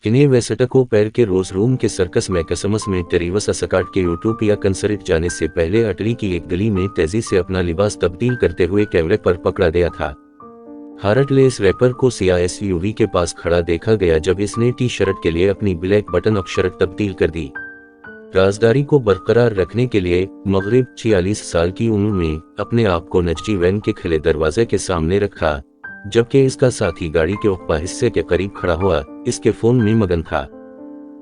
Kine वेसेटा को पैर के रोज रूम के सर्कस में कसमस में टेरिवस असकाट के यूटोपिया कंसर्ट जाने से पहले अटरी की एक गली में तेजी से अपना लिबास तब्दील करते हुए कैमरे पर पकड़ा गया था। हार्टलेस रैपर को CISUV के पास खड़ा देखा गया जब इसने टी शर्ट के लिए अपनी ब्लैक बटन अप शर्ट तब्दील कर दी। राजदारी को बरकरार रखने के लिए मगरिब 46 साल की उम्र में अपने आप को नजजी वैन के खुले दरवाजे के सामने रखा, जबकि इसका साथी गाड़ी के ऊपरी हिस्से के करीब खड़ा हुआ इसके फोन में मगन था।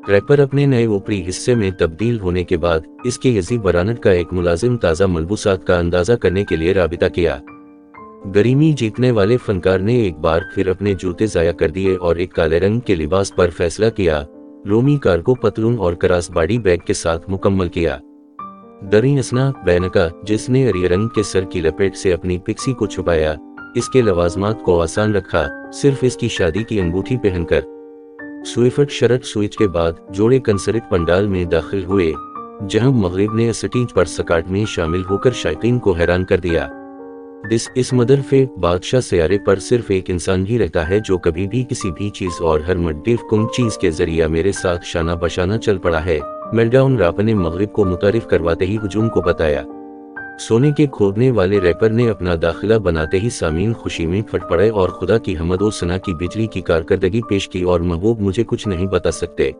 रैपर अपने नए ऊपरी हिस्से में तब्दील होने के बाद इसके यजी बरानट का एक मुलाजिम ताज़ा मलबूसात का अंदाजा करने के लिए राबिता किया। गरीमी जीतने वाले फनकार ने एक बार फिर अपने जूते ज़ाया कर दिए और एक काले रंग के लिबास पर फैसला किया। रोमी कार्गो पतलून और करास बॉडी बैग के साथ मुकम्मल किया। दरी असना बैनका, जिसने हरी रंग के सर की लपेट से अपनी पिक्सी को छुपाया, इसके लवाजमात को आसान रखा, सिर्फ इसकी शादी की अंगूठी पहनकर। स्विफ्ट शर्ट स्विच के बाद जोड़े कंसर्ट पंडाल में दाखिल हुए, जहां मगरिब ने स्टेज पर सकाट में शामिल होकर शायकीन को हैरान कर दिया। इस मदरफे बादशाह सयारे पर सिर्फ एक इंसान ही रहता है जो कभी भी किसी भी चीज और हर मड्डिफ कुम चीज के जरिए मेरे साथ शाना बशाना चल पड़ा है, मेल्टडाउन राप ने मगरिब को मुतारिफ करवाते ही हुजूम को बताया। सोने के खोदने वाले रैपर ने अपना दाखिला बनाते ही सामीन खुशी में फट पड़े और खुदा की हमद और सना की बिजली की कारकर्दगी पेश की और महबूब मुझे कुछ नहीं बता सकते।